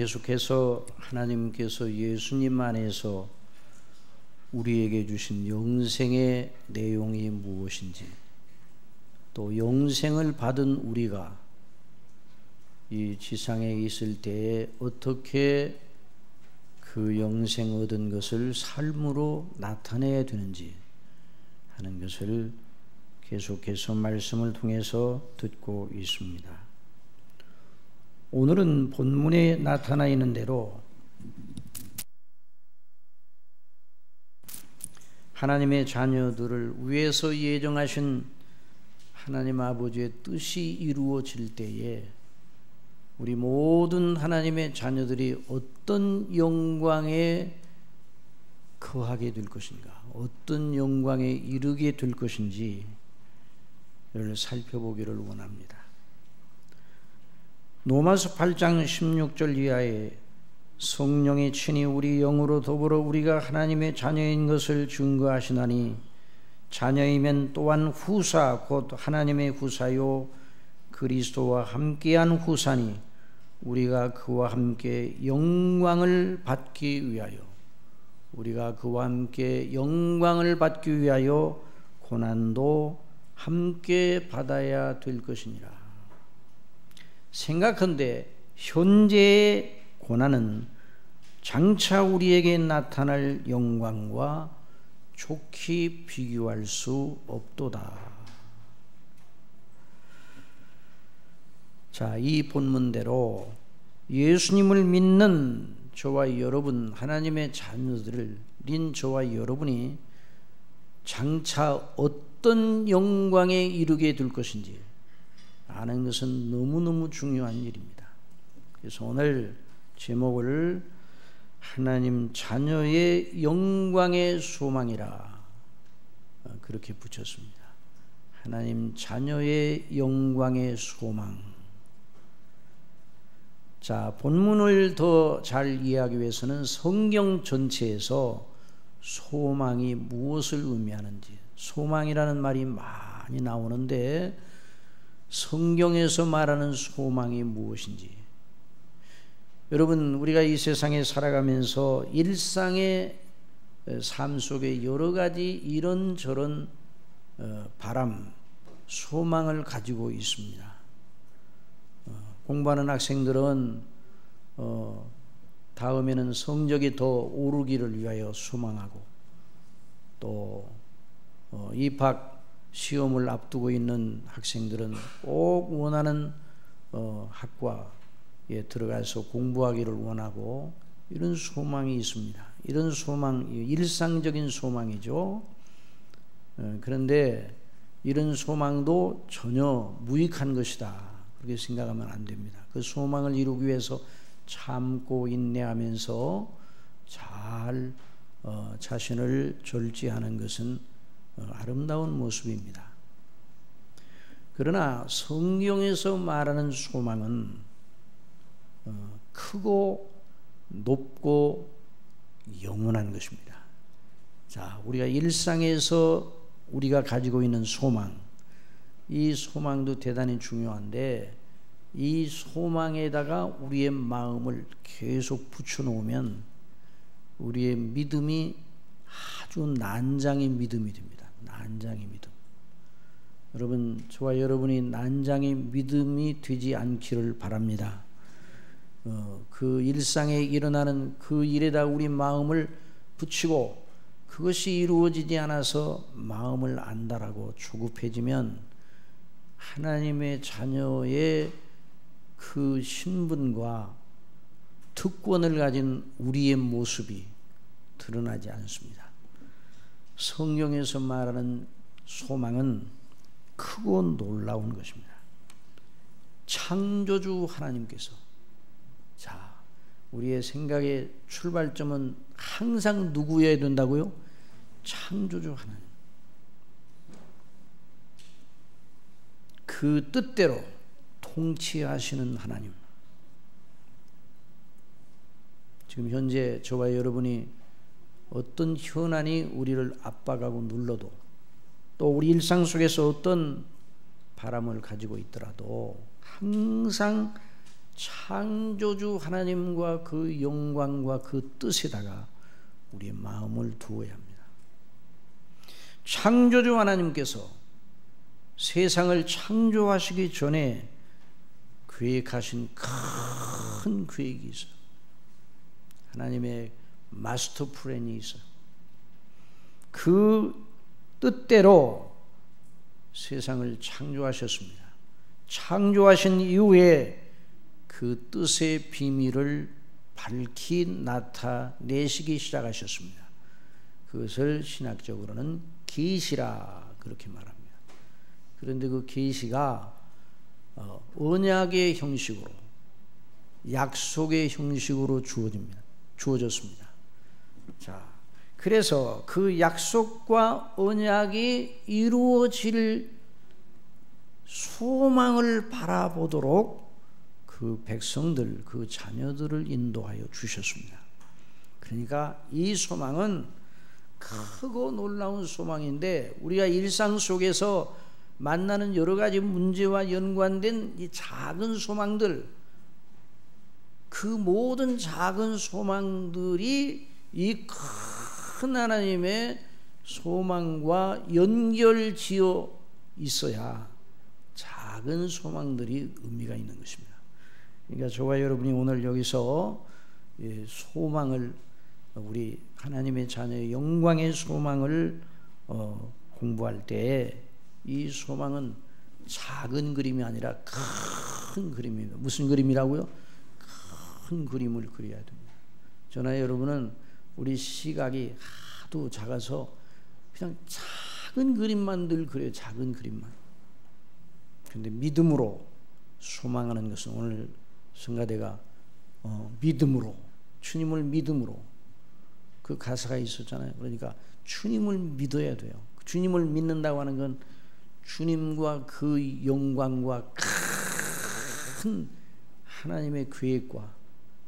계속해서 하나님께서 예수님 안에서 우리에게 주신 영생의 내용이 무엇인지, 또 영생을 받은 우리가 이 지상에 있을 때에 어떻게 그 영생 얻은 것을 삶으로 나타내야 되는지 하는 것을 계속해서 말씀을 통해서 듣고 있습니다. 오늘은 본문에 나타나 있는 대로 하나님의 자녀들을 위해서 예정하신 하나님 아버지의 뜻이 이루어질 때에 우리 모든 하나님의 자녀들이 어떤 영광에 거하게 될 것인가, 어떤 영광에 이르게 될 것인지를 살펴보기를 원합니다. 로마서 8장 16절 이하에 성령이 친히 우리 영으로 더불어 우리가 하나님의 자녀인 것을 증거하시나니 자녀이면 또한 후사 곧 하나님의 후사요 그리스도와 함께한 후사니 우리가 그와 함께 영광을 받기 위하여 고난도 함께 받아야 될 것이니라. 생각한데 현재의 고난은 장차 우리에게 나타날 영광과 좋게 비교할 수 없도다. 자, 이 본문대로 예수님을 믿는 저와 여러분, 하나님의 자녀들인 저와 여러분이 장차 어떤 영광에 이르게 될 것인지 아는 것은 너무너무 중요한 일입니다. 그래서 오늘 제목을 하나님 자녀의 영광의 소망이라 그렇게 붙였습니다. 하나님 자녀의 영광의 소망. 자, 본문을 더 잘 이해하기 위해서는 성경 전체에서 소망이 무엇을 의미하는지, 소망이라는 말이 많이 나오는데 성경에서 말하는 소망이 무엇인지, 여러분, 우리가 이 세상에 살아가면서 일상의 삶 속에 여러 가지 이런저런 바람, 소망을 가지고 있습니다. 공부하는 학생들은 다음에는 성적이 더 오르기를 위하여 소망하고, 또 입학 시험을 앞두고 있는 학생들은 꼭 원하는 학과에 들어가서 공부하기를 원하고, 이런 소망이 있습니다. 이런 소망, 일상적인 소망이죠. 그런데 이런 소망도 전혀 무익한 것이다, 그렇게 생각하면 안 됩니다. 그 소망을 이루기 위해서 참고 인내하면서 잘 자신을 절제하는 것은 아름다운 모습입니다. 그러나 성경에서 말하는 소망은 크고 높고 영원한 것입니다. 자, 우리가 일상에서 우리가 가지고 있는 소망, 이 소망도 대단히 중요한데 이 소망에다가 우리의 마음을 계속 붙여놓으면 우리의 믿음이 아주 난장의 믿음이 됩니다. 난장의 믿음. 여러분, 저와 여러분이 난장의 믿음이 되지 않기를 바랍니다. 그 일상에 일어나는 그 일에다 우리 마음을 붙이고 그것이 이루어지지 않아서 마음을 안달하고 조급해지면 하나님의 자녀의 그 신분과 특권을 가진 우리의 모습이 드러나지 않습니다. 성경에서 말하는 소망은 크고 놀라운 것입니다. 창조주 하나님께서, 자, 우리의 생각의 출발점은 항상 누구여야 된다고요? 창조주 하나님. 그 뜻대로 통치하시는 하나님. 지금 현재 저와 여러분이 어떤 현안이 우리를 압박하고 눌러도, 또 우리 일상 속에서 어떤 바람을 가지고 있더라도 항상 창조주 하나님과 그 영광과 그 뜻에다가 우리의 마음을 두어야 합니다. 창조주 하나님께서 세상을 창조하시기 전에 계획하신 큰 계획이 있어요. 하나님의 마스터 플랜이 있어요. 그 뜻대로 세상을 창조하셨습니다. 창조하신 이후에 그 뜻의 비밀을 밝히 나타내시기 시작하셨습니다. 그것을 신학적으로는 계시라 그렇게 말합니다. 그런데 그 계시가 언약의 형식으로, 약속의 형식으로 주어졌습니다. 자, 그래서 그 약속과 언약이 이루어질 소망을 바라보도록 그 백성들, 그 자녀들을 인도하여 주셨습니다. 그러니까 이 소망은 크고 놀라운 소망인데, 우리가 일상 속에서 만나는 여러 가지 문제와 연관된 이 작은 소망들, 그 모든 작은 소망들이 이 큰 하나님의 소망과 연결지어 있어야 작은 소망들이 의미가 있는 것입니다. 그러니까 저와 여러분이 오늘 여기서 소망을, 우리 하나님의 자녀의 영광의 소망을 공부할 때 이 소망은 작은 그림이 아니라 큰 그림입니다. 무슨 그림이라고요? 큰 그림을 그려야 됩니다. 저나 여러분은 우리 시각이 하도 작아서 그냥 작은 그림만 늘 그려요. 작은 그림만. 그런데 믿음으로 소망하는 것은, 오늘 성가대가 믿음으로, 주님을 믿음으로, 그 가사가 있었잖아요. 그러니까 주님을 믿어야 돼요. 주님을 믿는다고 하는 건 주님과 그 영광과 큰 하나님의 계획과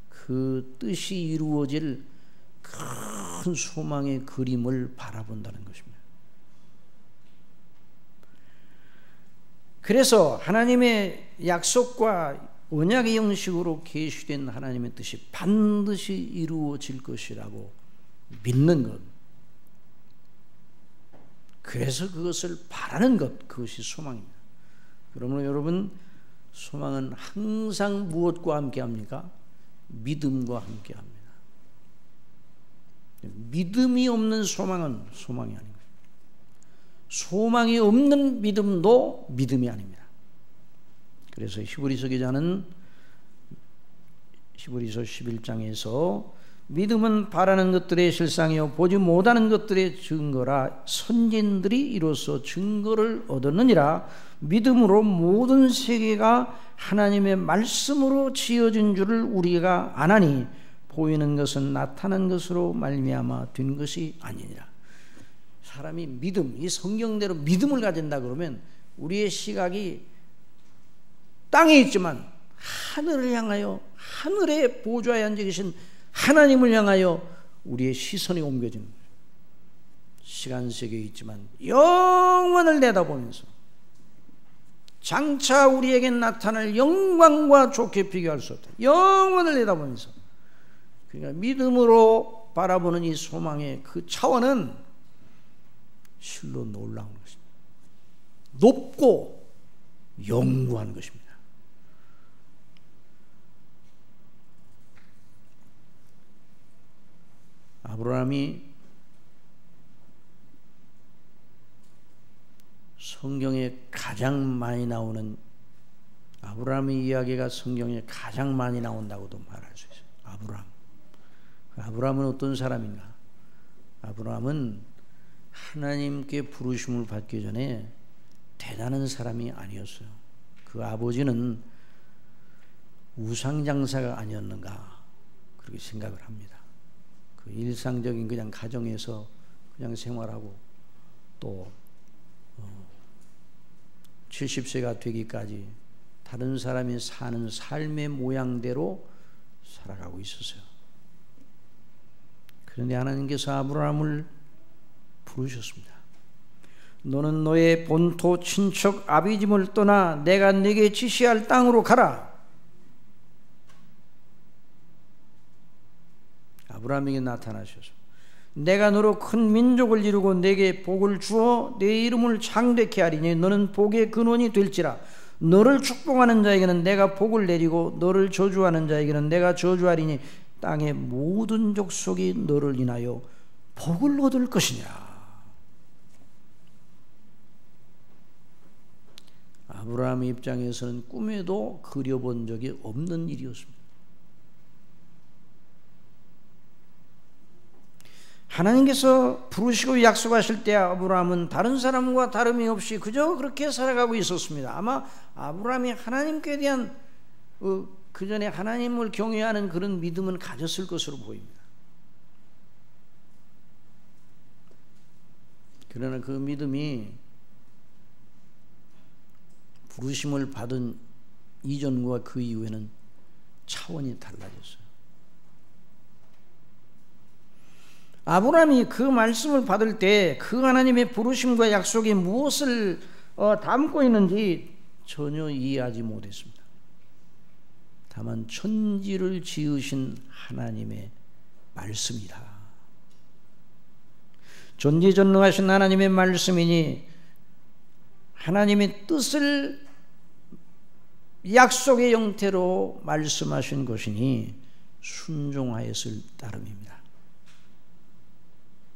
그 뜻이 이루어질 큰 소망의 그림을 바라본다는 것입니다. 그래서 하나님의 약속과 언약의 형식으로 계시된 하나님의 뜻이 반드시 이루어질 것이라고 믿는 것, 그래서 그것을 바라는 것, 그것이 소망입니다. 그러므로 여러분, 소망은 항상 무엇과 함께 합니까? 믿음과 함께 합니다. 믿음이 없는 소망은 소망이 아닙니다. 소망이 없는 믿음도 믿음이 아닙니다. 그래서 히브리서 기자는 히브리서 11장에서 믿음은 바라는 것들의 실상이요 보지 못하는 것들의 증거라, 선진들이 이로써 증거를 얻었느니라. 믿음으로 모든 세계가 하나님의 말씀으로 지어진 줄을 우리가 아나니 보이는 것은 나타난 것으로 말미암아 된 것이 아니니라. 사람이 믿음, 이 성경대로 믿음을 가진다 그러면 우리의 시각이 땅에 있지만 하늘을 향하여, 하늘의 보좌에 앉아 계신 하나님을 향하여 우리의 시선이 옮겨지는 거예요. 시간 세계에 있지만 영원을 내다보면서 장차 우리에게 나타날 영광과 좋게 비교할 수 없다. 영원을 내다보면서, 그러니까 믿음으로 바라보는 이 소망의 그 차원은 실로 놀라운 것입니다. 높고 영구한 것입니다. 아브라함이 성경에 가장 많이 나오는, 아브라함의 이야기가 성경에 가장 많이 나온다고도 말할 수 있어요. 아브라함. 아브라함은 어떤 사람인가? 아브라함은 하나님께 부르심을 받기 전에 대단한 사람이 아니었어요. 그 아버지는 우상장사가 아니었는가 그렇게 생각을 합니다. 그 일상적인 그냥 가정에서 그냥 생활하고 또 70세가 되기까지 다른 사람이 사는 삶의 모양대로 살아가고 있었어요. 그런데 하나님께서 아브라함을 부르셨습니다. 너는 너의 본토 친척 아비집을 떠나 내가 네게 지시할 땅으로 가라. 아브라함에게 나타나셔서 내가 너로 큰 민족을 이루고 내게 복을 주어 내 이름을 창대케 하리니 너는 복의 근원이 될지라. 너를 축복하는 자에게는 내가 복을 내리고 너를 저주하는 자에게는 내가 저주하리니 땅의 모든 족속이 너를 인하여 복을 얻을 것이니라. 아브라함의 입장에서는 꿈에도 그려본 적이 없는 일이었습니다. 하나님께서 부르시고 약속하실 때 아브라함은 다른 사람과 다름이 없이 그저 그렇게 살아가고 있었습니다. 아마 아브라함이 하나님께 대한 그 전에 하나님을 경외하는 그런 믿음은 가졌을 것으로 보입니다. 그러나 그 믿음이 부르심을 받은 이전과 그 이후에는 차원이 달라졌어요. 아브라함이 그 말씀을 받을 때 그 하나님의 부르심과 약속이 무엇을 담고 있는지 전혀 이해하지 못했습니다. 다만 천지를 지으신 하나님의 말씀이다. 전지전능하신 하나님의 말씀이니 하나님의 뜻을 약속의 형태로 말씀하신 것이니 순종하였을 따름입니다.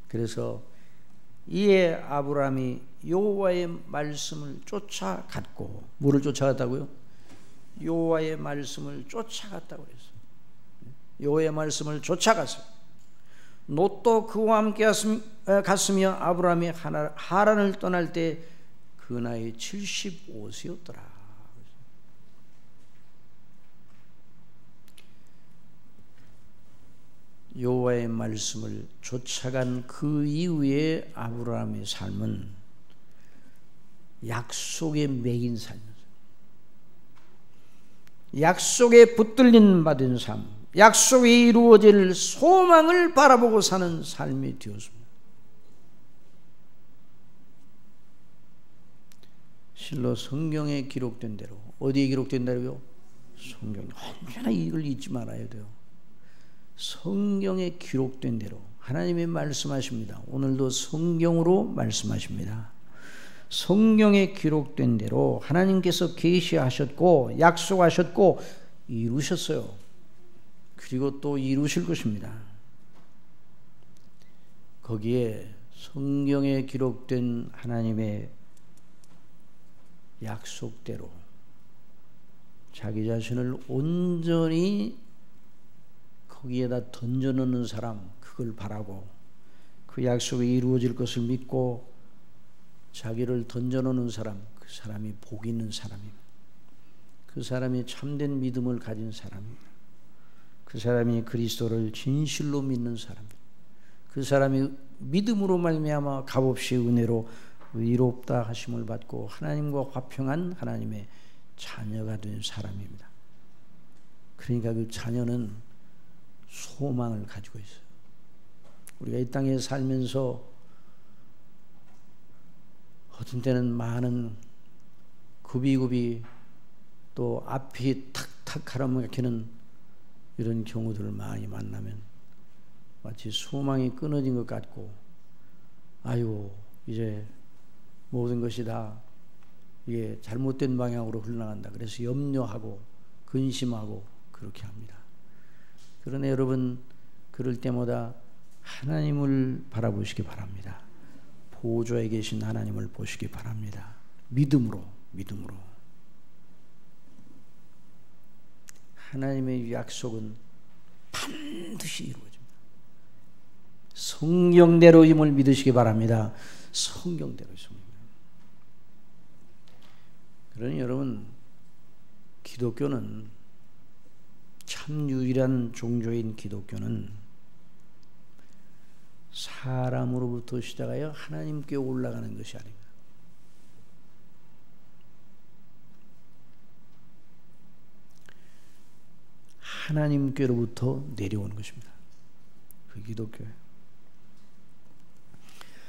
그래서 이에 아브라함이 여호와의 말씀을 쫓아갔고, 뭐를 쫓아갔다고요? 여호와의 말씀을 쫓아갔다고 그랬어요. 여호와의 말씀을 쫓아갔어요. 롯도 그와 함께 갔으며 아브라함이 하란을 떠날 때 그 나이 75세였더라. 여호와의 말씀을 쫓아간 그 이후에 아브라함의 삶은 약속에 매인 삶이었어요. 약속에 붙들림 받은 삶, 약속이 이루어질 소망을 바라보고 사는 삶이 되었습니다. 실로 성경에 기록된 대로, 어디에 기록된 대로요? 성경에. 언제나 이걸 잊지 말아야 돼요. 성경에 기록된 대로 하나님이 말씀하십니다. 오늘도 성경으로 말씀하십니다. 성경에 기록된 대로 하나님께서 계시하셨고 약속하셨고 이루셨어요. 그리고 또 이루실 것입니다. 거기에 성경에 기록된 하나님의 약속대로 자기 자신을 온전히 거기에다 던져놓는 사람, 그걸 바라고 그 약속이 이루어질 것을 믿고 자기를 던져놓는 사람, 그 사람이 복 있는 사람입니다. 그 사람이 참된 믿음을 가진 사람입니다. 그 사람이 그리스도를 진실로 믿는 사람입니다. 그 사람이 믿음으로 말미암아 값없이 은혜로 의롭다 하심을 받고 하나님과 화평한 하나님의 자녀가 된 사람입니다. 그러니까 그 자녀는 소망을 가지고 있어요. 우리가 이 땅에 살면서 어떤 때는 많은 굽이굽이 또 앞이 탁탁 가라막히는 이런 경우들을 많이 만나면 마치 소망이 끊어진 것 같고, 아유 이제 모든 것이 다 이게 잘못된 방향으로 흘러간다. 그래서 염려하고 근심하고 그렇게 합니다. 그러나 여러분, 그럴 때마다 하나님을 바라보시기 바랍니다. 보좌에 계신 하나님을 보시기 바랍니다. 믿음으로. 하나님의 약속은 반드시 이루어집니다. 성경대로임을 믿으시기 바랍니다. 성경대로. 그러니 여러분, 기독교는, 참 유일한 종교인 기독교는 사람으로부터 시작하여 하나님께 올라가는 것이 아닙니다. 하나님께로부터 내려오는 것입니다. 그 기독교예요.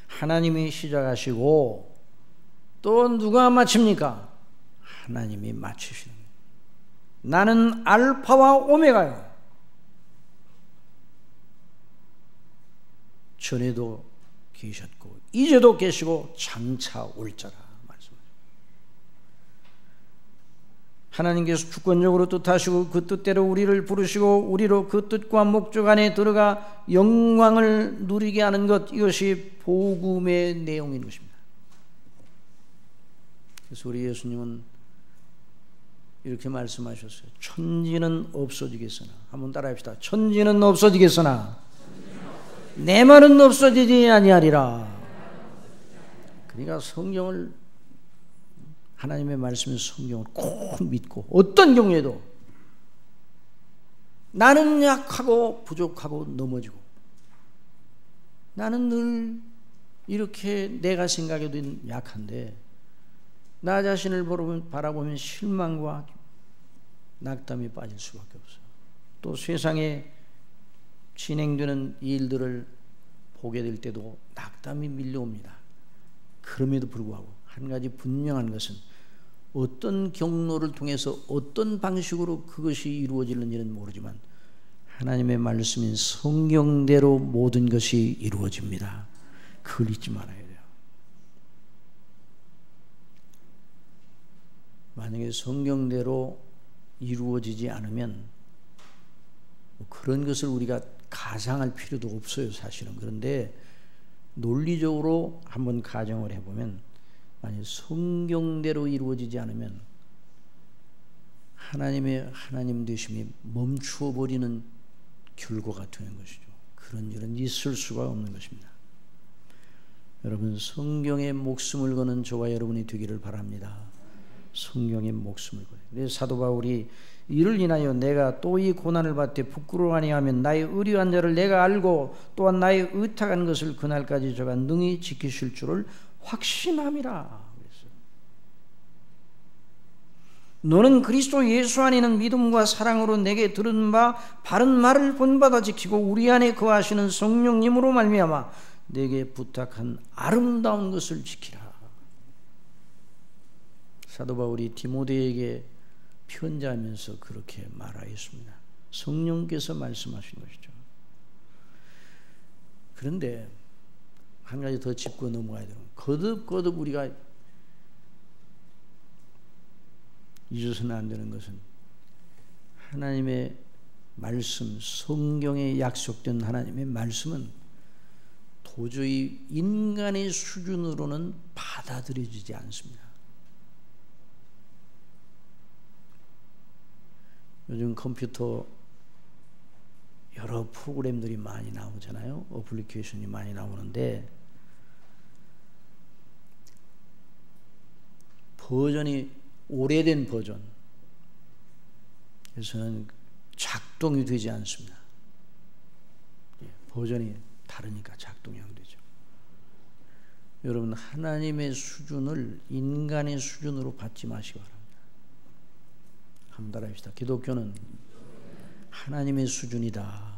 하나님이 시작하시고 또 누가 마칩니까? 하나님이 마치시는 거예요. 나는 알파와 오메가요. 전에도 계셨고 이제도 계시고 장차 올 자라 말씀하십니다. 하나님께서 주권적으로 뜻하시고 그 뜻대로 우리를 부르시고 우리로 그 뜻과 목적 안에 들어가 영광을 누리게 하는 것, 이것이 복음의 내용인 것입니다. 그래서 우리 예수님은 이렇게 말씀하셨어요. 천지는 없어지겠으나, 한번 따라합시다. 천지는 없어지겠으나 내 말은 없어지지 아니하리라. 그러니까 성경을, 하나님의 말씀인 성경을 꼭 믿고 어떤 경우에도 나는 약하고 부족하고 넘어지고 나는 늘 이렇게 내가 생각해도 약한데 나 자신을 바라보면 실망과 낙담이 빠질 수밖에 없어요. 또 세상에 진행되는 일들을 보게 될 때도 낙담이 밀려옵니다. 그럼에도 불구하고 한 가지 분명한 것은 어떤 경로를 통해서 어떤 방식으로 그것이 이루어지는지는 모르지만 하나님의 말씀인 성경대로 모든 것이 이루어집니다. 그걸 잊지 말아야 돼요. 만약에 성경대로 이루어지지 않으면 그런 것을 우리가 가상할 필요도 없어요, 사실은. 그런데 논리적으로 한번 가정을 해보면 만약 성경대로 이루어지지 않으면 하나님의 하나님 되심이 멈추어 버리는 결과가 되는 것이죠. 그런 일은 있을 수가 없는 것입니다. 여러분, 성경에 목숨을 거는 저와 여러분이 되기를 바랍니다. 성경에 목숨을 거요. 그래서 사도 바울이 이를 인하여 내가 또 이 고난을 받되 부끄러워하니 하면 나의 의리한 자를 내가 알고 또한 나의 의탁한 것을 그날까지 저가 능히 지키실 줄을 확신함이라. 그랬어요. 너는 그리스도 예수 안에 있는 믿음과 사랑으로 내게 들은 바 바른 말을 본받아 지키고 우리 안에 거하시는 성령님으로 말미암아 내게 부탁한 아름다운 것을 지키라. 사도 바울이 디모데에게 편지하면서 그렇게 말하였습니다. 성령께서 말씀하신 것이죠. 그런데 한 가지 더 짚고 넘어가야 돼요. 거듭 우리가 잊어서는 안 되는 것은 하나님의 말씀, 성경에 약속된 하나님의 말씀은 도저히 인간의 수준으로는 받아들여지지 않습니다. 요즘 컴퓨터 여러 프로그램들이 많이 나오잖아요. 어플리케이션이 많이 나오는데 버전이 오래된 버전, 그래서는 작동이 되지 않습니다. 버전이 다르니까 작동이 안 되죠. 여러분, 하나님의 수준을 인간의 수준으로 받지 마시기 바랍니다. 한번 따라합시다. 기독교는 하나님의 수준이다.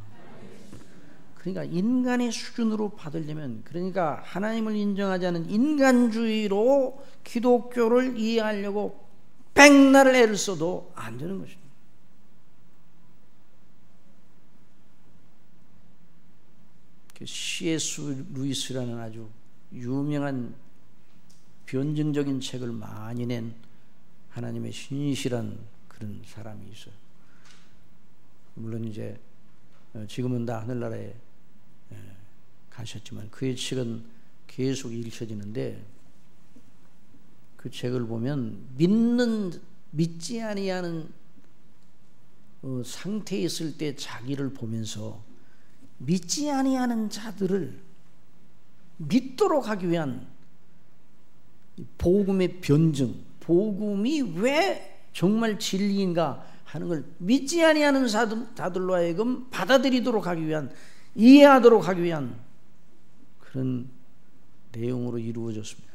그러니까 인간의 수준으로 받으려면, 그러니까 하나님을 인정하지 않은 인간주의로 기독교를 이해하려고 백날 애를 써도 안 되는 것입니다. C.S. 루이스라는 아주 유명한 변증적인 책을 많이 낸 하나님의 신실한 그런 사람이 있어요. 물론 이제 지금은 다 하늘나라에 가셨지만 그의 책은 계속 읽혀지는데, 그 책을 보면 믿지 아니하는 상태에 있을 때 자기를 보면서 믿지 아니하는 자들을 믿도록 하기 위한 복음의 변증, 복음이 왜 정말 진리인가 하는 걸 믿지 아니하는 자들로 하여금 받아들이도록 하기 위한, 이해하도록 하기 위한 그런 내용으로 이루어졌습니다.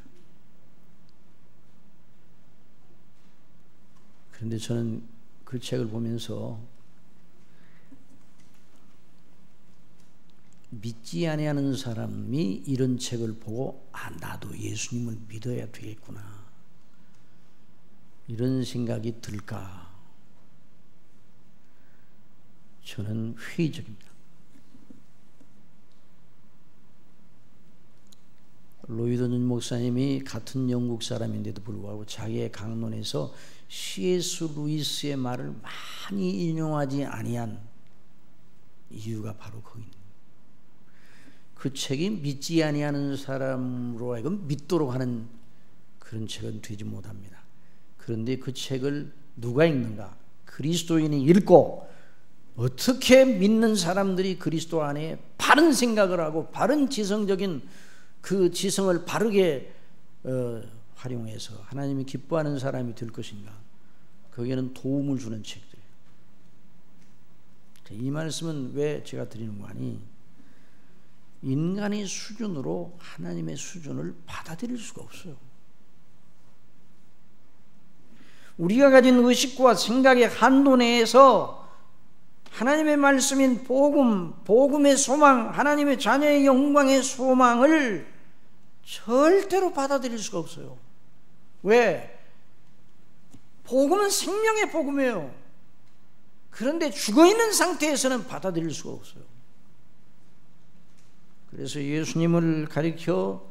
그런데 저는 그 책을 보면서 믿지 아니하는 사람이 이런 책을 보고 나도 예수님을 믿어야 되겠구나, 이런 생각이 들까? 저는 회의적입니다. 로이드 목사님이 같은 영국 사람인데도 불구하고 자기의 강론에서 C.S. 루이스의 말을 많이 인용하지 아니한 이유가 바로 거기입니다. 그 책이 믿지 아니하는 사람으로 하여금 믿도록 하는 그런 책은 되지 못합니다. 그런데 그 책을 누가 읽는가? 그리스도인이 읽고 어떻게 믿는 사람들이 그리스도 안에 바른 생각을 하고 바른 지성적인 그 지성을 바르게 활용해서 하나님이 기뻐하는 사람이 될 것인가? 거기에는 도움을 주는 책들이에요. 이 말씀은 왜 제가 드리는 거 아니? 인간의 수준으로 하나님의 수준을 받아들일 수가 없어요. 우리가 가진 의식과 생각의 한도 내에서 하나님의 말씀인 복음, 복음의 소망, 하나님의 자녀의 영광의 소망을 절대로 받아들일 수가 없어요. 왜? 복음은 생명의 복음이에요. 그런데 죽어있는 상태에서는 받아들일 수가 없어요. 그래서 예수님을 가리켜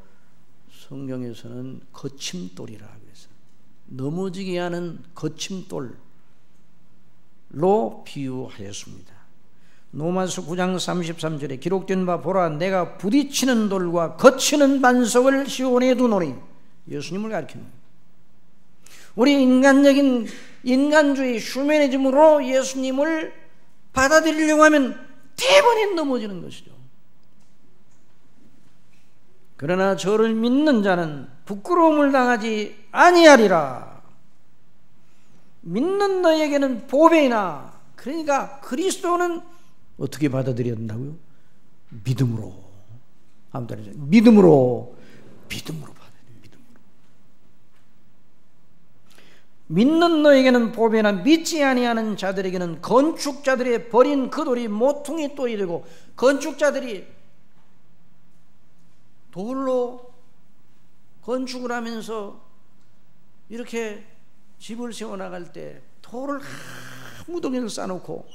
성경에서는 거침돌이라 그래서 넘어지게 하는 거침돌로 비유하였습니다. 로마서 9장 33절에 기록된 바 보라 내가 부딪히는 돌과 거치는 반석을 시온에 두노니 예수님을 가리키는 거예요. 우리 인간적인 인간주의 휴머니즘으로 예수님을 받아들이려고 하면 대번에 넘어지는 것이죠. 그러나 저를 믿는 자는 부끄러움을 당하지 아니하리라. 믿는 너에게는 보배이나, 그러니까 그리스도는 어떻게 받아들여야 된다고요? 믿음으로. 아무튼 믿음으로 받아들여요. 믿는 너에게는 보배나 믿지 아니하는 자들에게는 건축자들의 버린 그 돌이 모퉁이 돌이 되고, 건축자들이 돌로 건축을 하면서 이렇게 집을 세워나갈 때 돌을 한 무더기를 쌓아놓고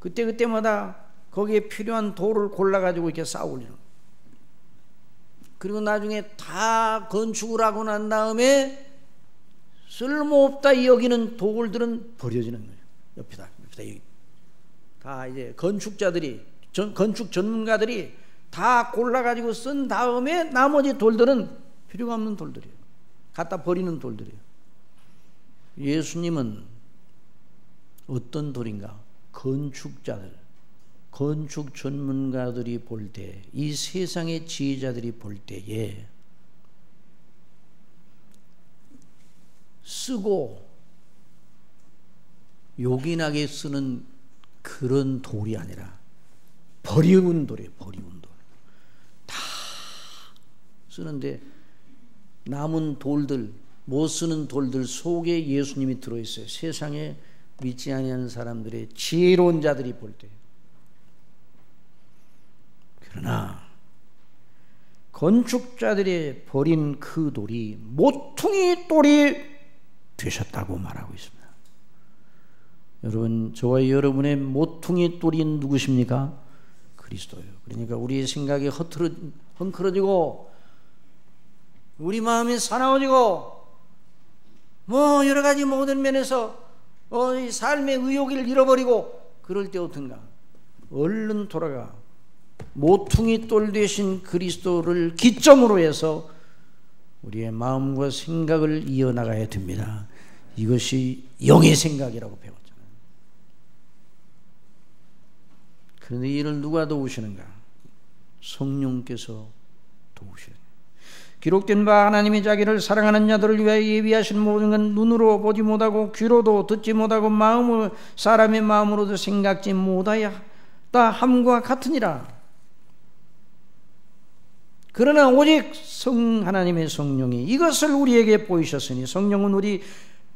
그때마다 거기에 필요한 돌을 골라가지고 이렇게 쌓아 올리는 거예요. 그리고 나중에 다 건축을 하고 난 다음에 쓸모없다 여기는 돌들은 버려지는 거예요. 옆에다 여기. 다 이제 건축자들이, 건축 전문가들이 다 골라가지고 쓴 다음에 나머지 돌들은 필요가 없는 돌들이에요. 갖다 버리는 돌들이에요. 예수님은 어떤 돌인가? 건축자들, 건축 전문가들이 볼 때, 이 세상의 지혜자들이 볼 때에 쓰고 요긴하게 쓰는 그런 돌이 아니라 버리운 돌이에요. 버리운 돌. 다 쓰는데 남은 돌들, 못 쓰는 돌들 속에 예수님이 들어있어요. 세상에 믿지 아니하는 사람들의 지혜로운 자들이 볼 때. 그러나 건축자들이 버린 그 돌이 모퉁이 돌이 되셨다고 말하고 있습니다. 여러분, 저와 여러분의 모퉁이 돌이 누구십니까? 그리스도예요. 그러니까 우리의 생각이 헝클어지고 우리 마음이 사나워지고 뭐 여러 가지 모든 면에서 삶의 의욕을 잃어버리고 그럴 때 어떤가? 얼른 돌아가 모퉁이 돌 되신 그리스도를 기점으로 해서 우리의 마음과 생각을 이어나가야 됩니다. 이것이 영의 생각이라고 배웠잖아요. 그런데 이를 누가 도우시는가? 성령께서 도우셔야 돼요. 기록된 바 하나님이 자기를 사랑하는 자들을 위하여 예비하신 모든 건 눈으로 보지 못하고 귀로도 듣지 못하고 사람의 마음으로도 생각지 못하였다 함과 같으니라. 그러나 오직 하나님의 성령이 이것을 우리에게 보이셨으니, 성령은 우리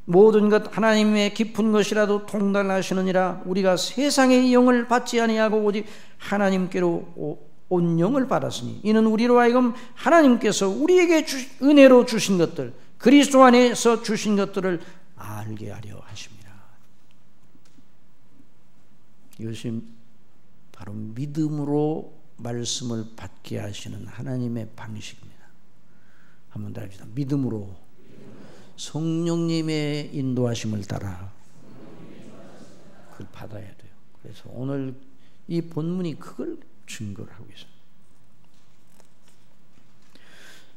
모든 것 하나님의 깊은 것이라도 통달하시느니라. 우리가 세상의 영을 받지 아니하고 오직 하나님께로 온 영을 받았으니 이는 우리로 하여금 하나님께서 우리에게 은혜로 주신 것들, 그리스도 안에서 주신 것들을 알게 하려 하십니다. 이것이 바로 믿음으로 말씀을 받게 하시는 하나님의 방식입니다. 한번 더 합시다. 믿음으로 성령님의 인도하심을 따라 그걸 받아야 돼요. 그래서 오늘 이 본문이 그걸 증거를 하고 있어요.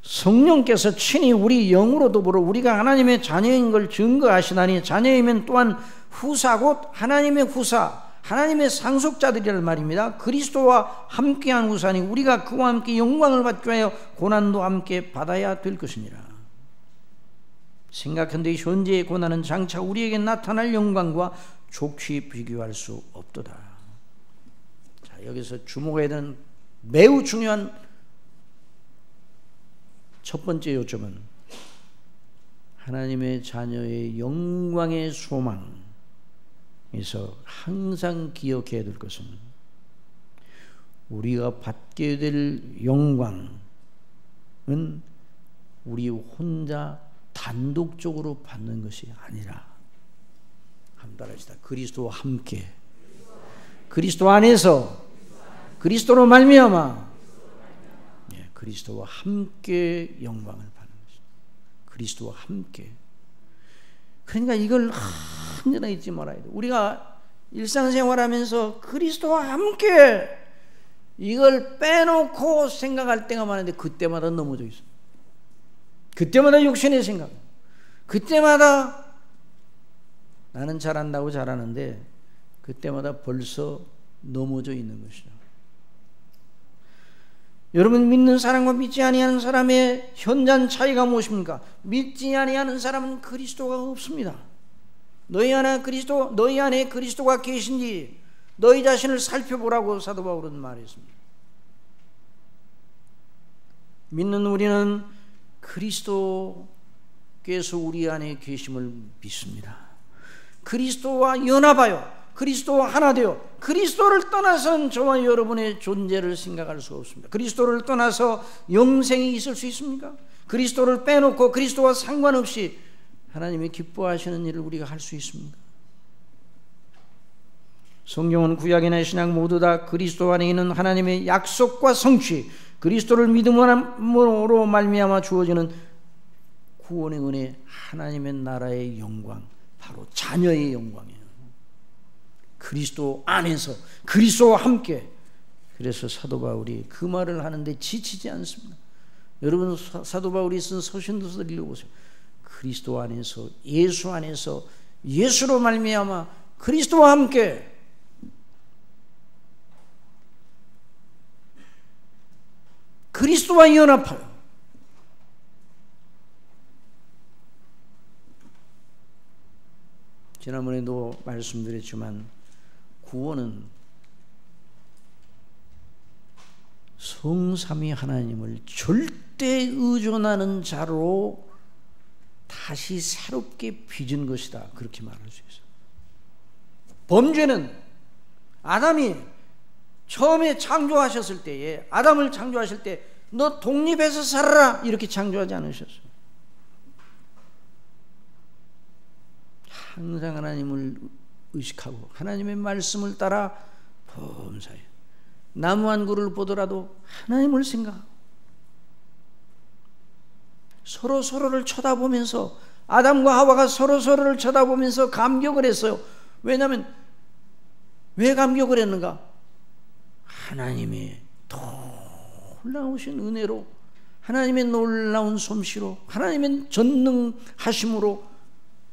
성령께서 친히 우리 영으로 더불어 우리가 하나님의 자녀인 걸 증거하시나니, 자녀이면 또한 후사 곧 하나님의 후사, 하나님의 상속자들이란 말입니다. 그리스도와 함께한 후사니 우리가 그와 함께 영광을 받기 위하여 고난도 함께 받아야 될 것이니라. 생각한데 현재의 고난은 장차 우리에게 나타날 영광과 족히 비교할 수 없도다. 자, 여기서 주목해야 되는 매우 중요한 첫 번째 요점은 하나님의 자녀의 영광의 소망에서 항상 기억해야 될 것은 우리가 받게 될 영광은 우리 혼자 단독적으로 받는 것이 아니라, 한번 따라합시다. 그리스도와 함께, 그리스도 안에서, 그리스도로 말미암아 그리스도와 함께 영광을 받는 것입니다. 그리스도와 함께. 그러니까 이걸 언제나 잊지 말아야 돼요. 우리가 일상생활하면서 그리스도와 함께 이걸 빼놓고 생각할 때가 많은데 그때마다 넘어져 있어요. 그때마다 욕심의 생각, 그때마다 나는 잘한다고 잘하는데 그때마다 벌써 넘어져 있는 것이죠. 여러분, 믿는 사람과 믿지 아니하는 사람의 현저한 차이가 무엇입니까? 믿지 아니하는 사람은 그리스도가 없습니다. 너희 안에 그리스도가 계신지 너희 자신을 살펴보라고 사도 바울은 말했습니다. 믿는 우리는 그리스도께서 우리 안에 계심을 믿습니다. 그리스도와 연합하여 그리스도와 하나 되어 그리스도를 떠나서는 저와 여러분의 존재를 생각할 수가 없습니다. 그리스도를 떠나서 영생이 있을 수 있습니까? 그리스도를 빼놓고 그리스도와 상관없이 하나님이 기뻐하시는 일을 우리가 할 수 있습니까? 성경은 구약이나 신약 모두 다 그리스도 안에 있는 하나님의 약속과 성취, 그리스도를 믿음으로 말미암아 주어지는 구원의 은혜, 하나님의 나라의 영광, 바로 자녀의 영광이에요. 그리스도 안에서 그리스도와 함께. 그래서 사도 바울이 그 말을 하는데 지치지 않습니다. 여러분, 사도 바울이 쓴 서신도서를 읽어보세요. 그리스도 안에서, 예수 안에서, 예수로 말미암아 그리스도와 함께. 그리스도와 연합하여. 지난번에도 말씀드렸지만 구원은 성삼위 하나님을 절대 의존하는 자로 다시 새롭게 빚은 것이다, 그렇게 말할 수 있어요. 범죄는 아담이 처음에 창조하셨을 때에, 아담을 창조하실 때 너 독립해서 살아라 이렇게 창조하지 않으셨어요. 항상 하나님을 의식하고 하나님의 말씀을 따라 범사에 나무 한 그루를 보더라도 하나님을 생각하고 서로를 쳐다보면서, 아담과 하와가 서로를 쳐다보면서 감격을 했어요. 왜냐하면 왜 감격을 했는가? 하나님의 놀라우신 은혜로, 하나님의 놀라운 솜씨로, 하나님의 전능하심으로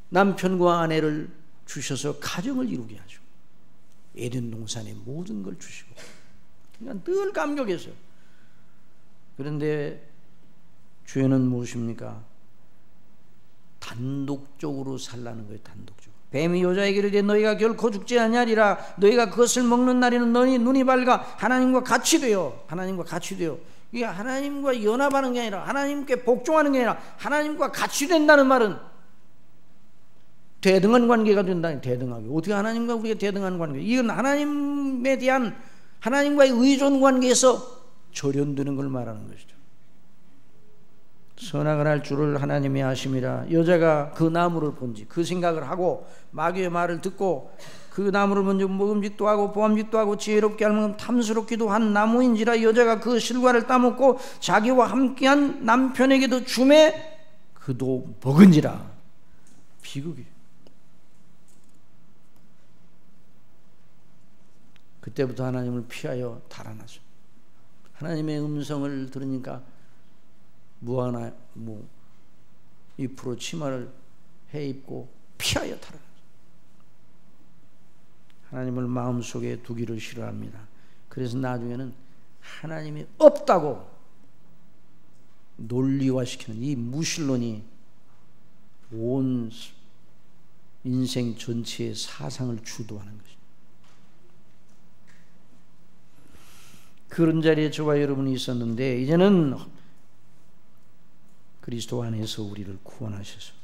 남편과 아내를 주셔서 가정을 이루게 하죠. 에덴 동산의 모든 걸 주시고, 그러니까 늘 감격했어요. 그런데 죄는 무엇입니까? 단독적으로 살라는 거예요. 단독적으로. 뱀이 여자에게 이르되 너희가 결코 죽지 아니하리라. 너희가 그것을 먹는 날에는 너희 눈이 밝아 하나님과 같이 되어, 하나님과 같이 되어. 이게 하나님과 연합하는 게 아니라, 하나님께 복종하는 게 아니라 하나님과 같이 된다는 말은 대등한 관계가 된다니. 대등하게 어떻게 하나님과 우리가 대등한 관계? 이건 하나님에 대한, 하나님과의 의존 관계에서 절연되는 걸 말하는 것이죠. 선악을 할 줄을 하나님이 아심이라. 여자가 그 나무를 본지 그 생각을 하고 마귀의 말을 듣고 그 나무를 먼저 먹음직도 하고 보암직도 하고 지혜롭게 할 만큼 탐스럽기도 한 나무인지라 여자가 그 실과를 따먹고 자기와 함께한 남편에게도 주매 그도 먹은지라. 비극이. 그때부터 하나님을 피하여 달아나죠. 하나님의 음성을 들으니까 무하나 잎으로 치마를 해입고 피하여 달아나죠. 하나님을 마음속에 두기를 싫어합니다. 그래서 나중에는 하나님이 없다고 논리화시키는 이 무신론이 온 인생 전체의 사상을 주도하는 것입니다. 그런 자리에 저와 여러분이 있었는데 이제는 그리스도 안에서 우리를 구원하셔서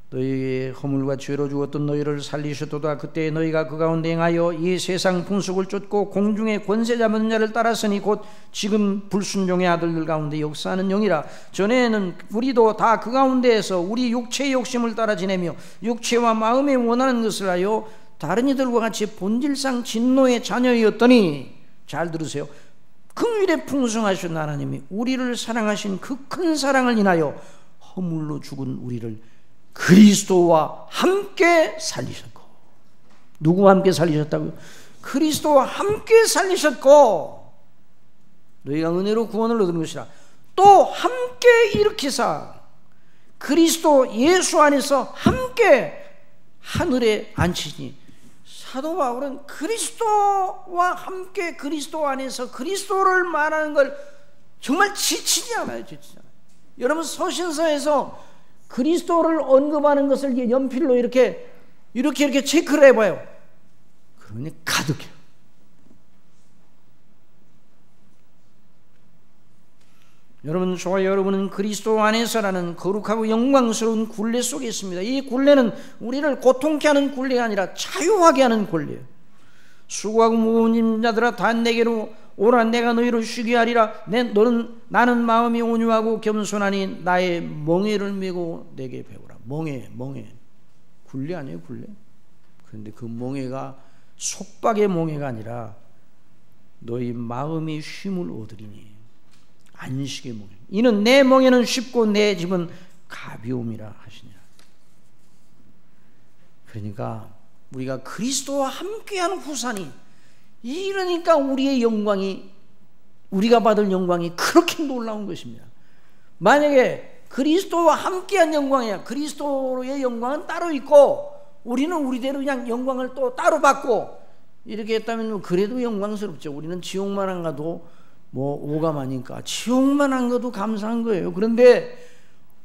너희의 허물과 죄로 죽었던 너희를 살리셨도다. 그때 너희가 그 가운데 행하여 이 세상 풍속을 쫓고 공중의 권세 잡은 자를 따랐으니 곧 지금 불순종의 아들들 가운데 역사하는 영이라. 전에는 우리도 다 그 가운데에서 우리 육체의 욕심을 따라 지내며 육체와 마음에 원하는 것을 하여 다른 이들과 같이 본질상 진노의 자녀였더니, 잘 들으세요, 긍휼에 풍성하신 하나님이 우리를 사랑하신 그 큰 사랑을 인하여 허물로 죽은 우리를 그리스도와 함께 살리셨고. 누구와 함께 살리셨다고요? 그리스도와 함께 살리셨고 너희가 은혜로 구원을 얻은 것이라. 또 함께 일으키사 그리스도 예수 안에서 함께 하늘에 앉히시니. 사도 바울은 그리스도와 함께 그리스도 안에서 그리스도를 말하는 걸 정말 지치지 않아요. 지치지 않아요. 여러분 서신서에서 그리스도를 언급하는 것을 연필로 이렇게 체크를 해봐요. 그러니 가득해요. 여러분, 저와 여러분은 그리스도 안에서라는 거룩하고 영광스러운 굴레 속에 있습니다. 이 굴레는 우리를 고통케 하는 굴레가 아니라 자유하게 하는 굴레예요. 수고하고 무거운 짐진 자들아 다 내게로 오라. 내가 너희를 쉬게 하리라. 나는 마음이 온유하고 겸손하니 나의 멍에를 메고 내게 배우라. 멍에 굴레 아니에요, 굴레. 그런데 그 멍에가 속박의 멍에가 아니라 너희 마음이 쉼을 얻으리니 안식의 멍에. 이는 내 멍에는 쉽고 내 짐은 가벼움이라 하시니라. 그러니까 우리가 그리스도와 함께하는 후산이, 이러니까 우리가 받을 영광이 그렇게 놀라운 것입니다. 만약에 그리스도와 함께한 영광이야, 그리스도의 영광은 따로 있고 우리는 우리대로 그냥 영광을 또 따로 받고 이렇게 했다면 그래도 영광스럽죠. 우리는 지옥만 안 가도 오감하니까 지옥만 안 가도 감사한 거예요. 그런데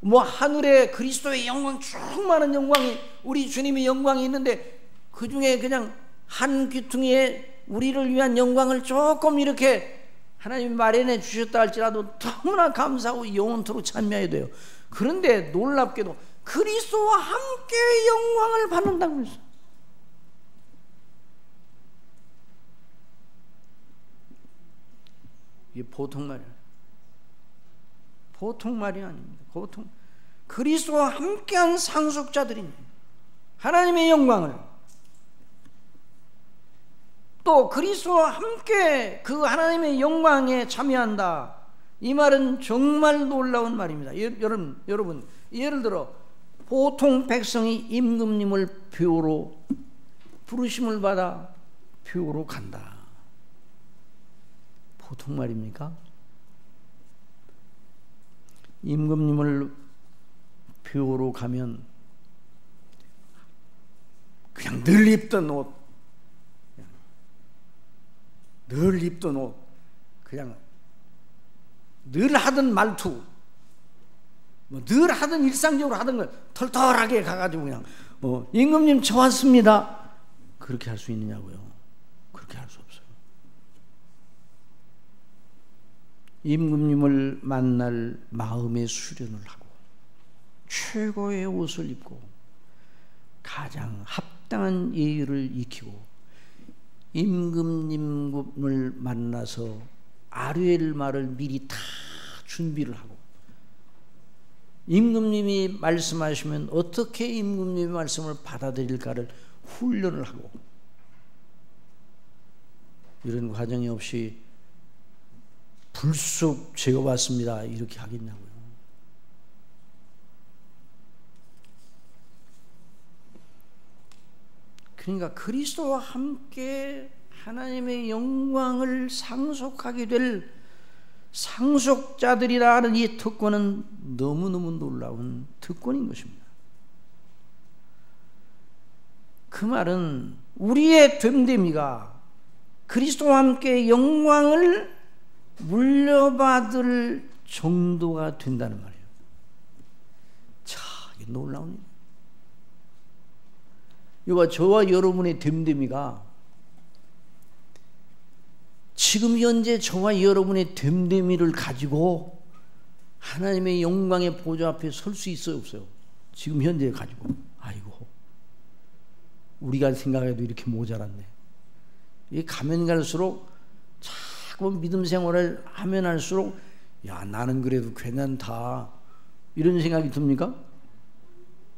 하늘에 그리스도의 영광, 충만한 영광이, 우리 주님의 영광이 있는데 그 중에 그냥 한 귀퉁이에 우리를 위한 영광을 조금 이렇게 하나님이 마련해 주셨다 할지라도 너무나 감사하고 영원토록 찬미해야 돼요. 그런데 놀랍게도 그리스도와 함께 영광을 받는다고 했어요. 이게 보통 말이에요. 보통 말이 아닙니다. 그리스도와 함께한 상속자들입니다. 하나님의 영광을, 또 그리스도와 함께 그 하나님의 영광에 참여한다. 이 말은 정말 놀라운 말입니다. 여러분, 예를 들어 보통 백성이 임금님을 벼로 부르심을 받아 벼로 간다. 보통 말입니까? 임금님을 벼로 가면 그냥 늘 입던 옷, 그냥 늘 하던 말투, 늘 하던 일상적으로 하던 걸 털털하게 가가지고 그냥 임금님 저 왔습니다. 그렇게 할 수 있느냐고요? 그렇게 할 수 없어요. 임금님을 만날 마음의 수련을 하고 최고의 옷을 입고 가장 합당한 예의를 익히고 임금님을 만나서 아뢰일 말을 미리 다 준비를 하고 임금님이 말씀하시면 어떻게 임금님의 말씀을 받아들일까를 훈련을 하고, 이런 과정이 없이 불쑥 제가 왔습니다 이렇게 하겠냐고요. 그러니까 그리스도와 함께 하나님의 영광을 상속하게 될 상속자들이라 하는 이 특권은 너무너무 놀라운 특권인 것입니다. 그 말은 우리의 됨됨이가 그리스도와 함께 영광을 물려받을 정도가 된다는 말이에요. 자, 이게 놀라운 일이에요. 이와 저와 여러분의 됨됨이가 지금 현재 저와 여러분의 됨됨이를 가지고 하나님의 영광의 보좌 앞에 설 수 있어요, 없어요? 지금 현재 가지고. 아이고, 우리가 생각해도 이렇게 모자랐네. 이게 가면 갈수록 자꾸 믿음 생활을 하면 할수록 야, 나는 그래도 괜찮다 이런 생각이 듭니까?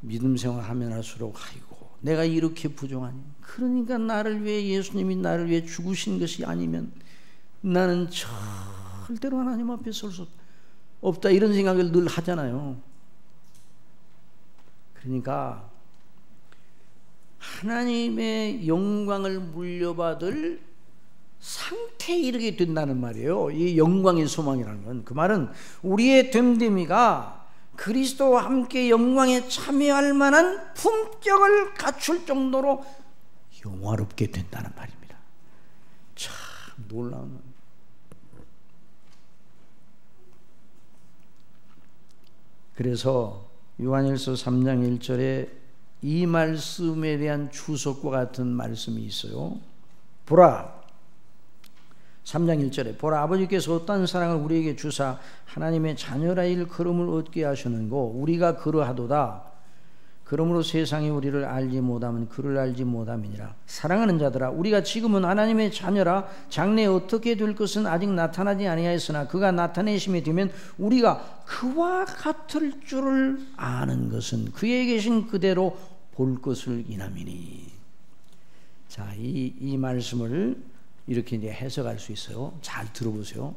믿음 생활 하면 할수록 아이고, 내가 이렇게 부족하니, 그러니까 나를 위해 예수님이 나를 위해 죽으신 것이 아니면 나는 절대로 하나님 앞에 설 수 없다 이런 생각을 늘 하잖아요. 그러니까 하나님의 영광을 물려받을 상태에 이르게 된다는 말이에요. 이 영광의 소망이라는 건, 그 말은 우리의 됨됨이가 그리스도와 함께 영광에 참여할 만한 품격을 갖출 정도로 영화롭게 된다는 말입니다. 참 놀라운. 그래서 요한일서 3장 1절에 이 말씀에 대한 주석과 같은 말씀이 있어요. 보라, 3장 1절에 보라, 아버지께서 어떤 사랑을 우리에게 주사 하나님의 자녀라 일 걸음을 얻게 하시는고 우리가 그러하도다. 그러므로 세상이 우리를 알지 못하면 그를 알지 못함이니라. 사랑하는 자들아, 우리가 지금은 하나님의 자녀라. 장래에 어떻게 될 것은 아직 나타나지 아니하였으나 그가 나타내심이 되면 우리가 그와 같을 줄을 아는 것은 그에 계신 그대로 볼 것을 인함이니. 자, 이 말씀을 이렇게 이제 해석할 수 있어요. 잘 들어보세요.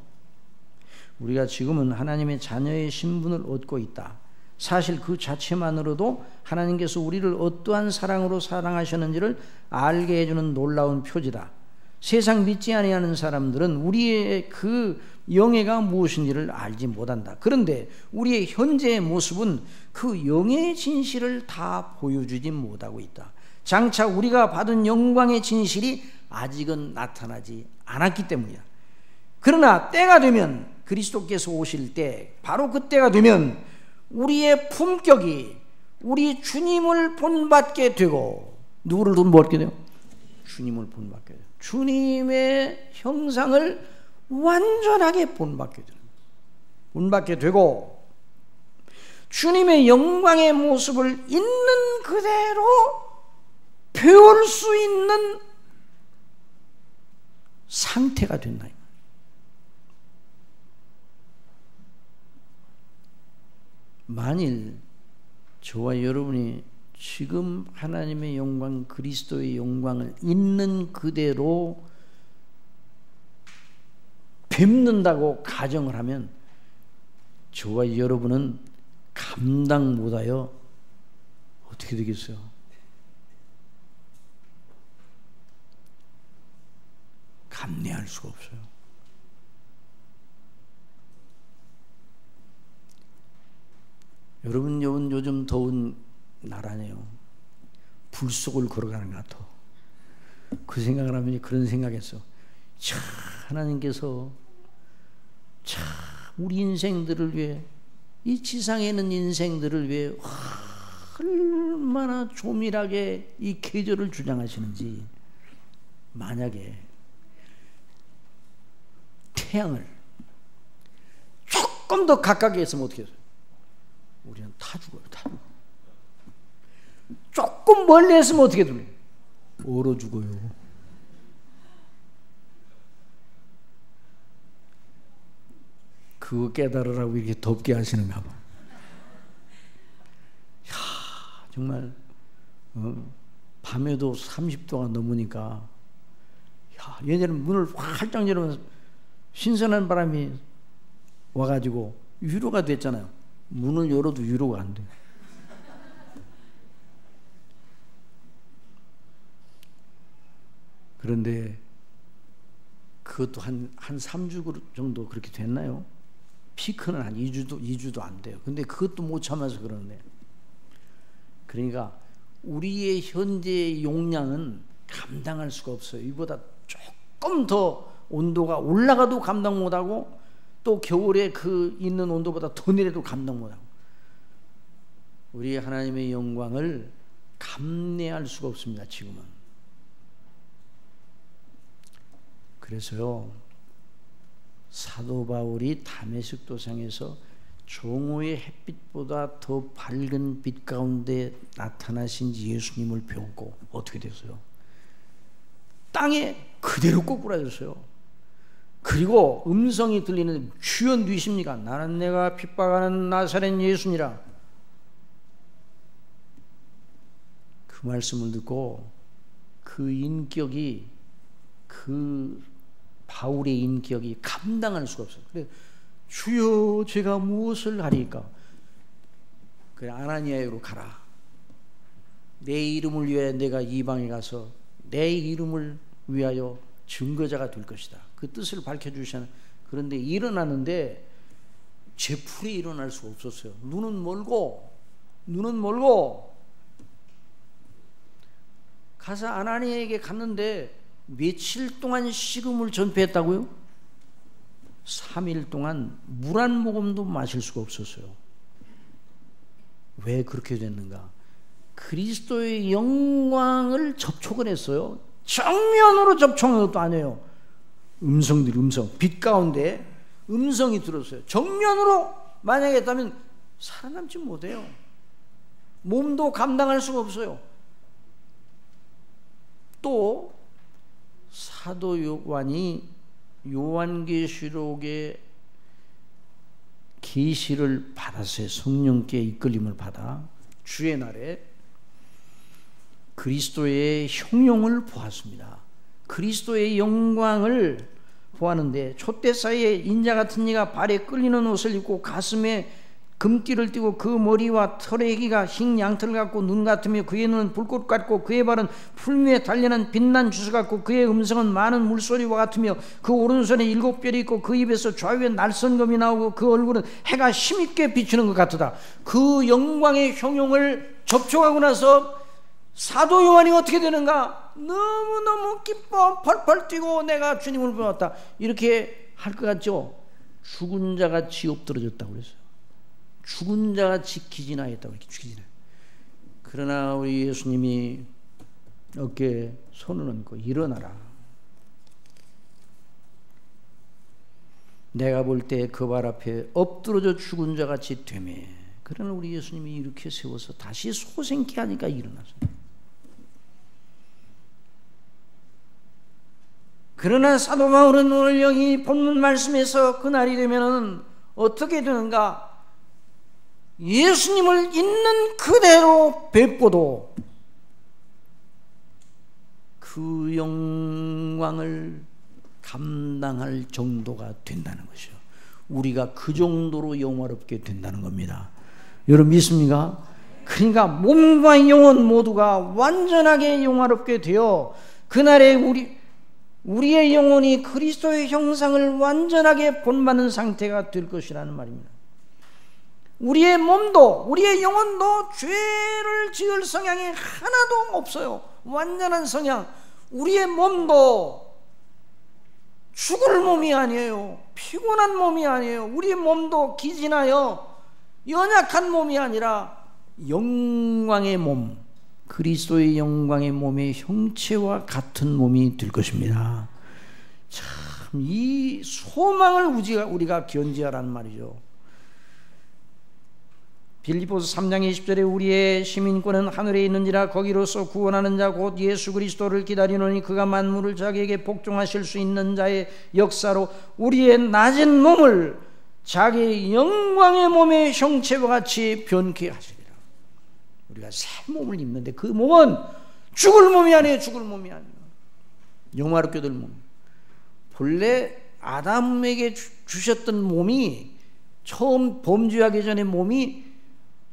우리가 지금은 하나님의 자녀의 신분을 얻고 있다. 사실 그 자체만으로도 하나님께서 우리를 어떠한 사랑으로 사랑하셨는지를 알게 해주는 놀라운 표지다. 세상 믿지 아니하는 사람들은 우리의 그 영예가 무엇인지를 알지 못한다. 그런데 우리의 현재의 모습은 그 영예의 진실을 다 보여주지 못하고 있다. 장차 우리가 받은 영광의 진실이 아직은 나타나지 않았기 때문이다. 그러나 때가 되면, 그리스도께서 오실 때, 바로 그때가 되면 우리의 품격이 우리 주님을 본받게 되고, 누구를 본받게 돼요? 주님을 본받게 돼요. 주님의 형상을 완전하게 본받게 돼요. 본받게 되고 주님의 영광의 모습을 있는 그대로 배울 수 있는 상태가 된다. 만일 저와 여러분이 지금 하나님의 영광, 그리스도의 영광을 있는 그대로 뵙는다고 가정을 하면 저와 여러분은 감당 못하여 어떻게 되겠어요? 감내할 수가 없어요. 여러분, 요즘 더운 나라네요. 불 속을 걸어가는 것 같아. 그 생각을 하면 그런 생각했어. 참, 하나님께서 참 우리 인생들을 위해, 이 지상에 있는 인생들을 위해 얼마나 조밀하게 이 계절을 주장하시는지. 만약에 태양을 조금 더 가깝게 했으면 어떻게 해요? 우리는 타 죽어요. 타 죽어. 조금 멀리 했으면 어떻게 돼요? 얼어 죽어요. 그거 깨달으라고 이렇게 덥게 하시는가 봐. 정말 밤에도 30도가 넘으니까 얘네는 문을 활짝 열으면서 신선한 바람이 와가지고 위로가 됐잖아요. 문을 열어도 위로가 안 돼요. 그런데 그것도 한 3주 정도 그렇게 됐나요? 피크는 한 2주도 안 돼요. 근데 그것도 못 참아서 그러네. 그러니까 우리의 현재 용량은 감당할 수가 없어요. 이보다 조금 더 온도가 올라가도 감당 못하고, 또 겨울에 그 있는 온도보다 더 내려도 감당 못하고, 우리 하나님의 영광을 감내할 수가 없습니다. 지금은. 그래서요, 사도 바울이 다메섹 도상에서 정오의 햇빛보다 더 밝은 빛 가운데 나타나신 예수님을 배웠고 어떻게 됐어요? 땅에 그대로 꼬꾸라졌어요. 그리고 음성이 들리는데 주여 누구십니까? 나는 내가 핍박하는 나사렛 예수니라. 그 말씀을 듣고 그 인격이, 그 바울의 인격이 감당할 수가 없어요. 그래, 주여 제가 무엇을 하리까? 그래, 아나니아로 가라. 내 이름을 위하여 내가 이방에 가서 내 이름을 위하여 증거자가 될 것이다. 그 뜻을 밝혀주시는. 그런데 일어나는데 제풀이 일어날 수가 없었어요. 눈은 멀고 가서 아나니아에게 갔는데 며칠 동안 식음을 전폐했다고요? 3일 동안 물 한 모금도 마실 수가 없었어요. 왜 그렇게 됐는가? 그리스도의 영광을 접촉을 했어요. 정면으로 접촉한 것도 아니에요. 음성, 빛 가운데 음성이 들었어요. 정면으로 만약에 했다면 살아남지 못해요. 몸도 감당할 수가 없어요. 또 사도 요한이 요한계시록의 계시를 받았어요. 성령께 이끌림을 받아 주의 날에 그리스도의 형용을 보았습니다. 그리스도의 영광을 보았는데 촛대 사이에 인자 같은 이가 발에 끌리는 옷을 입고 가슴에 금띠를 띠고 그 머리와 털의 기가 흰 양털 같고 눈 같으며 그의 눈은 불꽃 같고 그의 발은 풀무에 달려난 빛난 주스 같고 그의 음성은 많은 물소리와 같으며 그 오른손에 7별이 있고 그 입에서 좌우에 날선검이 나오고 그 얼굴은 해가 힘있게 비추는 것 같으다. 그 영광의 형용을 접촉하고 나서 사도 요한이 어떻게 되는가? 너무너무 기뻐 펄펄 뛰고 내가 주님을 보았다 이렇게 할 것 같죠? 죽은 자가 지 엎드러졌다고 그랬어요. 죽은 자가 기진하였다고 이렇게 기진해. 그러나 우리 예수님이 어깨에 손을 얹고 일어나라. 내가 볼 때 그 발 앞에 엎드러져 죽은 자 같이 되매. 그러나 우리 예수님이 이렇게 세워서 다시 소생케 하니까 일어났어요. 그러나 사도 바울은 오늘 여기 본문 말씀에서 그날이 되면은 어떻게 되는가? 예수님을 있는 그대로 뵙고도 그 영광을 감당할 정도가 된다는 것이요. 우리가 그 정도로 영화롭게 된다는 겁니다. 여러분 믿습니까? 그러니까 몸과 영혼 모두가 완전하게 영화롭게 되어 그날에 우리의 영혼이 그리스도의 형상을 완전하게 본받는 상태가 될 것이라는 말입니다. 우리의 몸도 우리의 영혼도 죄를 지을 성향이 하나도 없어요. 완전한 성향. 우리의 몸도 죽을 몸이 아니에요. 피곤한 몸이 아니에요. 우리의 몸도 기진하여 연약한 몸이 아니라 영광의 몸, 그리스도의 영광의 몸의 형체와 같은 몸이 될 것입니다. 참 이 소망을 우리가 견지하라는 말이죠. 빌립보서 3장 20절에 우리의 시민권은 하늘에 있는지라 거기로서 구원하는 자 곧 예수 그리스도를 기다리노니 그가 만물을 자기에게 복종하실 수 있는 자의 역사로 우리의 낮은 몸을 자기의 영광의 몸의 형체와 같이 변케 하시리라. 우리가 새 몸을 입는데 그 몸은 죽을 몸이 아니에요. 죽을 몸이 아니에요. 영화롭게 될 몸. 본래 아담에게 주셨던 몸이 처음 범죄하기 전에 몸이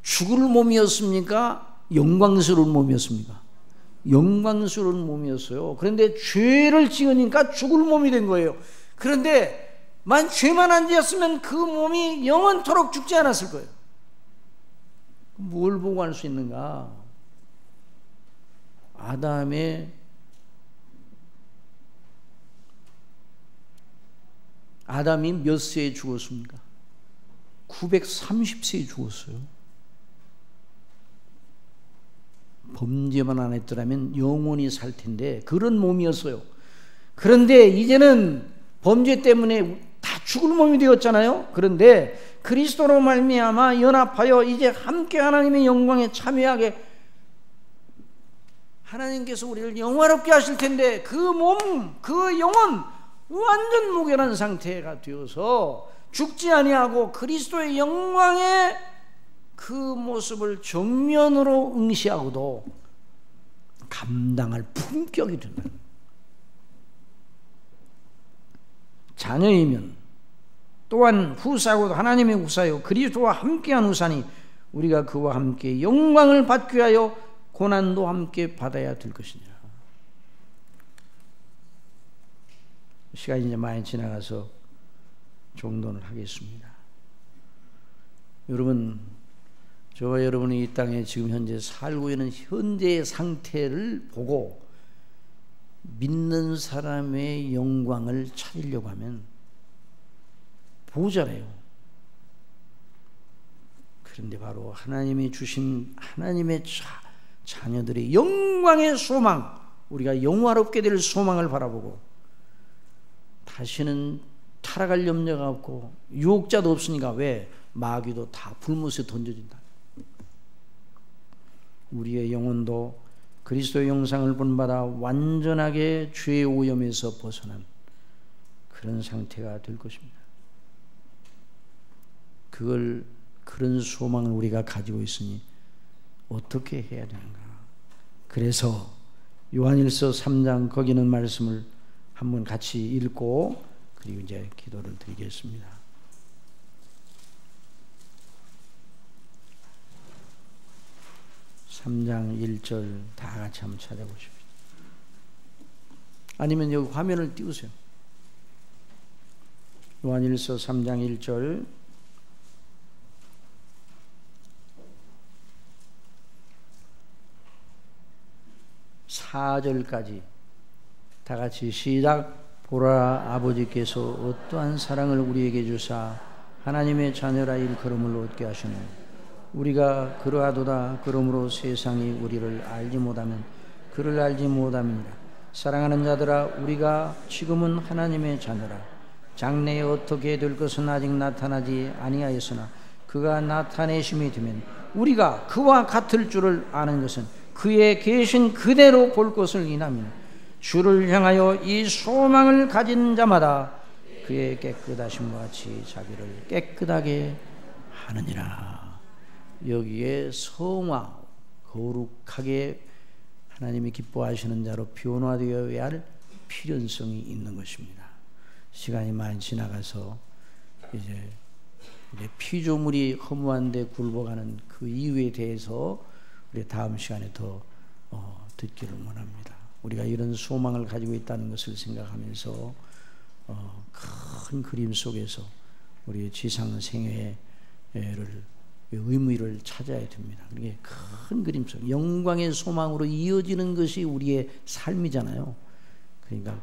죽을 몸이었습니까? 영광스러운 몸이었습니까? 영광스러운 몸이었어요. 그런데 죄를 지으니까 죽을 몸이 된 거예요. 그런데 만 죄만 안 지었으면 그 몸이 영원토록 죽지 않았을 거예요. 뭘 보고 할 수 있는가? 아담이 몇 세에 죽었습니까? 930세에 죽었어요. 범죄만 안 했더라면 영원히 살 텐데 그런 몸이었어요. 그런데 이제는 범죄 때문에 다 죽을 몸이 되었잖아요. 그런데 그리스도로 말미암아 연합하여 이제 함께 하나님의 영광에 참여하게 하나님께서 우리를 영화롭게 하실 텐데 그 몸, 그 영혼 완전 무결한 상태가 되어서 죽지 아니하고 그리스도의 영광의 그 모습을 정면으로 응시하고도 감당할 품격이 된다. 자녀이면 또한 후사고도 하나님의 후사요 그리스도와 함께한 후사니 우리가 그와 함께 영광을 받기 위하여 고난도 함께 받아야 될 것이니라. 시간이 이제 많이 지나가서 종론을 하겠습니다. 여러분, 저와 여러분이 이 땅에 지금 현재 살고 있는 현재의 상태를 보고 믿는 사람의 영광을 찾으려고 하면 보잖아요. 그런데 바로 하나님이 주신 하나님의 자녀들의 영광의 소망, 우리가 영화롭게 될 소망을 바라보고 다시는 타락할 염려가 없고 유혹자도 없으니까 왜? 마귀도 다 불못에 던져진다. 우리의 영혼도 그리스도의 영상을 본받아 완전하게 죄의 오염에서 벗어난 그런 상태가 될 것입니다. 그런 소망을 우리가 가지고 있으니 어떻게 해야 되는가? 그래서 요한일서 3장 거기 있는 말씀을 한번 같이 읽고 그리고 이제 기도를 드리겠습니다. (3장 1절) 다 같이 한번 찾아보십시오. 아니면 여기 화면을 띄우세요. 요한일서 3장 1절 (4절까지) 다 같이 시작. 보라, 아버지께서 어떠한 사랑을 우리에게 주사 하나님의 자녀라 일컬음을 얻게 하시노. 우리가 그러하도다. 그러므로 세상이 우리를 알지 못하면 그를 알지 못함이니라. 사랑하는 자들아, 우리가 지금은 하나님의 자녀라. 장래에 어떻게 될 것은 아직 나타나지 아니하였으나 그가 나타내심이 되면 우리가 그와 같을 줄을 아는 것은 그의 계신 그대로 볼 것을 인함이니 주를 향하여 이 소망을 가진 자마다 그의 깨끗하심과 같이 자기를 깨끗하게 하느니라. 여기에 성화, 거룩하게 하나님이 기뻐하시는 자로 변화되어야 할 필연성이 있는 것입니다. 시간이 많이 지나가서 이제 피조물이 허무한데 굴복하는 그 이유에 대해서 우리 다음 시간에 더 듣기를 원합니다. 우리가 이런 소망을 가지고 있다는 것을 생각하면서 큰 그림 속에서 우리의 지상 생애를 의미를 찾아야 됩니다. 그게 큰 그림 속 영광의 소망으로 이어지는 것이 우리의 삶이잖아요. 그러니까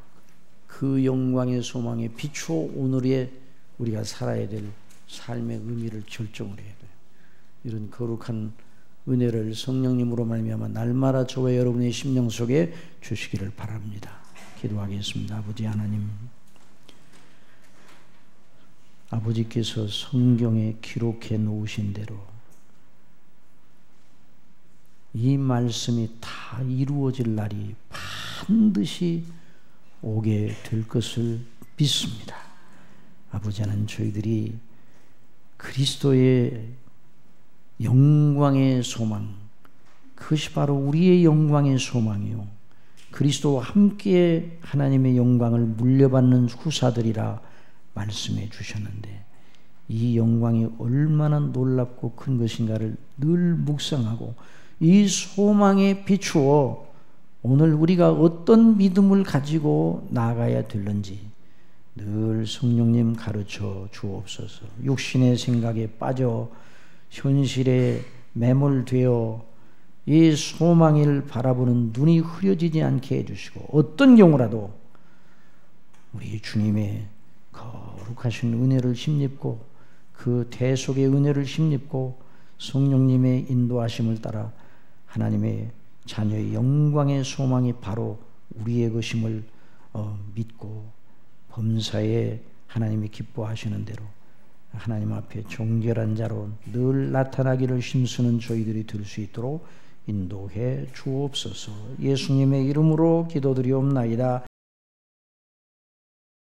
그 영광의 소망에 비추어 오늘의 우리가 살아야 될 삶의 의미를 결정을 해야 돼요. 이런 거룩한 은혜를 성령님으로 말미암아 날마다 저와 여러분의 심령 속에 주시기를 바랍니다. 기도하겠습니다. 아버지 하나님, 아버지께서 성경에 기록해 놓으신 대로 이 말씀이 다 이루어질 날이 반드시 오게 될 것을 믿습니다. 아버지 하나님, 저희들이 그리스도의 영광의 소망, 그것이 바로 우리의 영광의 소망이요 그리스도와 함께 하나님의 영광을 물려받는 후사들이라 말씀해 주셨는데 이 영광이 얼마나 놀랍고 큰 것인가를 늘 묵상하고 이 소망에 비추어 오늘 우리가 어떤 믿음을 가지고 나아가야 될는지 늘 성령님 가르쳐 주옵소서. 육신의 생각에 빠져 현실에 매몰되어 이 소망을 바라보는 눈이 흐려지지 않게 해주시고 어떤 경우라도 우리 주님의 거룩하신 은혜를 힘입고 그 대속의 은혜를 힘입고 성령님의 인도하심을 따라 하나님의 자녀의 영광의 소망이 바로 우리의 것임을 믿고 범사에 하나님이 기뻐하시는 대로 하나님 앞에 정결한 자로 늘 나타나기를 힘쓰는 저희들이 될 수 있도록 인도해 주옵소서. 예수님의 이름으로 기도드리옵나이다.